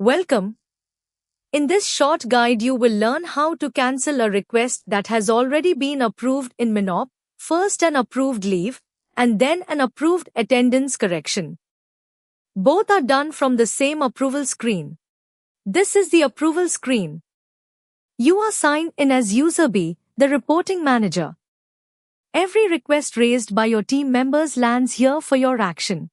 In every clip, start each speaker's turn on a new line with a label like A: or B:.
A: Welcome. In this short guide you will learn how to cancel a request that has already been approved in Minop, first an approved leave, and then an approved attendance correction. Both are done from the same approval screen. This is the approval screen. You are signed in as user B, the reporting manager. Every request raised by your team members lands here for your action.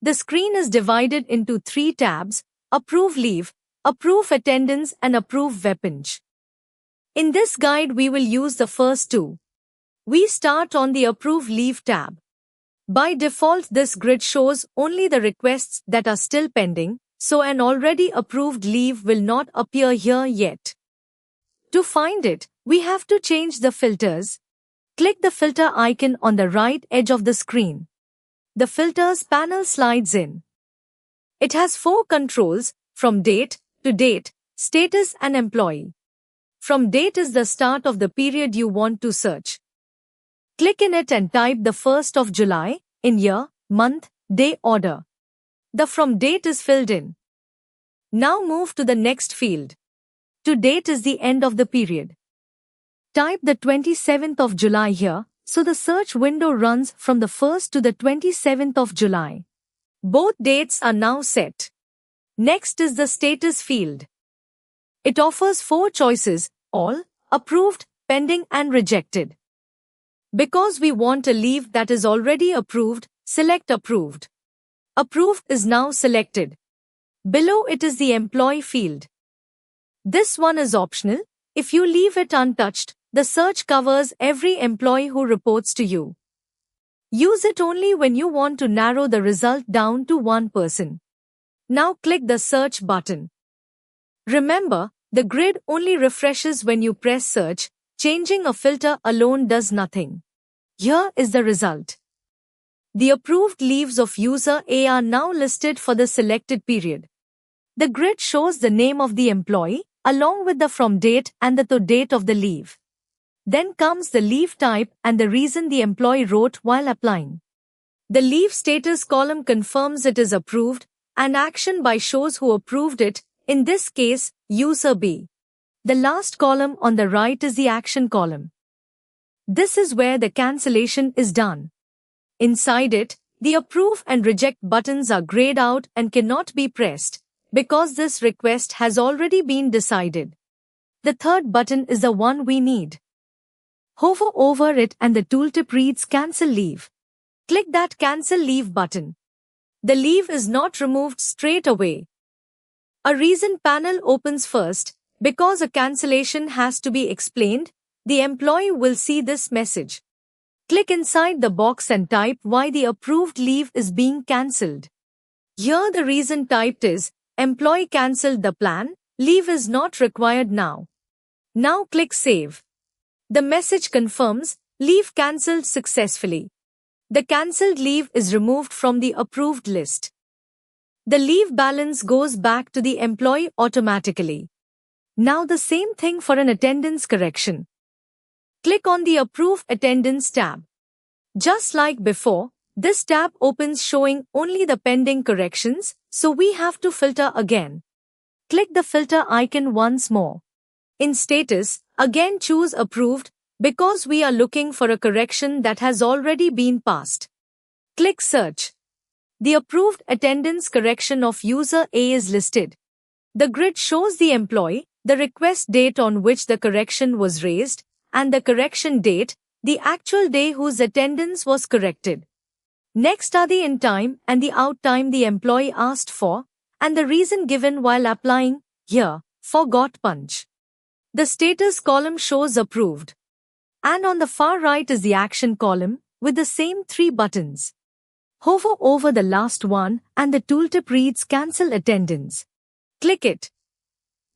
A: The screen is divided into 3 tabs: Approve Leave, Approve Attendance and Approve Webpage. In this guide we will use the first two. We start on the Approve Leave tab. By default this grid shows only the requests that are still pending, so an already approved leave will not appear here yet. To find it, we have to change the filters. Click the filter icon on the right edge of the screen. The filters panel slides in. It has 4 controls, from date to date, status and employee. From date is the start of the period you want to search. Click in it and type the 1st of July, in year, month, day order. The from date is filled in. Now move to the next field. To date is the end of the period. Type the 27th of July here, so the search window runs from the 1st to the 27th of July. Both dates are now set. Next is the status field. It offers 4 choices: all, approved, pending and rejected. Because we want a leave that is already approved, select approved. Approved is now selected. Below it is the employee field. This one is optional. If you leave it untouched, the search covers every employee who reports to you. Use it only when you want to narrow the result down to one person. Now click the search button. Remember, the grid only refreshes when you press search. Changing a filter alone does nothing. Here is the result. The approved leaves of user A are now listed for the selected period. The grid shows the name of the employee, along with the from date and the to date of the leave. Then comes the leave type and the reason the employee wrote while applying. The leave status column confirms it is approved, and action by shows who approved it, in this case, user B. The last column on the right is the action column. This is where the cancellation is done. Inside it, the approve and reject buttons are grayed out and cannot be pressed, because this request has already been decided. The third button is the one we need. Hover over it and the tooltip reads Cancel Leave. Click that Cancel Leave button. The leave is not removed straight away. A reason panel opens first. Because a cancellation has to be explained, the employee will see this message. Click inside the box and type why the approved leave is being cancelled. Here the reason typed is, employee cancelled the plan, leave is not required now. Now click Save. The message confirms, leave cancelled successfully. The cancelled leave is removed from the approved list. The leave balance goes back to the employee automatically. Now the same thing for an attendance correction. Click on the Approve Attendance tab. Just like before, this tab opens showing only the pending corrections, so we have to filter again. Click the filter icon once more. In status, again choose Approved, because we are looking for a correction that has already been passed. Click Search. The approved attendance correction of user A is listed. The grid shows the employee, the request date on which the correction was raised, and the correction date, the actual day whose attendance was corrected. Next are the in time and the out time the employee asked for, and the reason given while applying, here, forgot punch. The status column shows approved. And on the far right is the action column, with the same 3 buttons. Hover over the last one and the tooltip reads Cancel Attendance. Click it.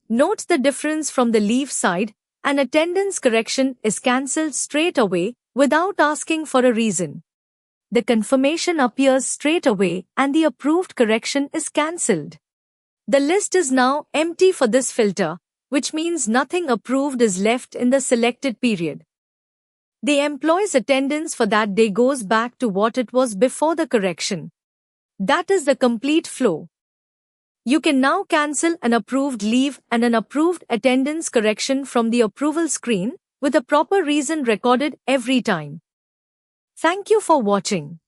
A: Note the difference from the leave side. An attendance correction is cancelled straight away, without asking for a reason. The confirmation appears straight away and the approved correction is cancelled. The list is now empty for this filter, which means nothing approved is left in the selected period. The employee's attendance for that day goes back to what it was before the correction. That is the complete flow. You can now cancel an approved leave and an approved attendance correction from the approval screen with a proper reason recorded every time. Thank you for watching.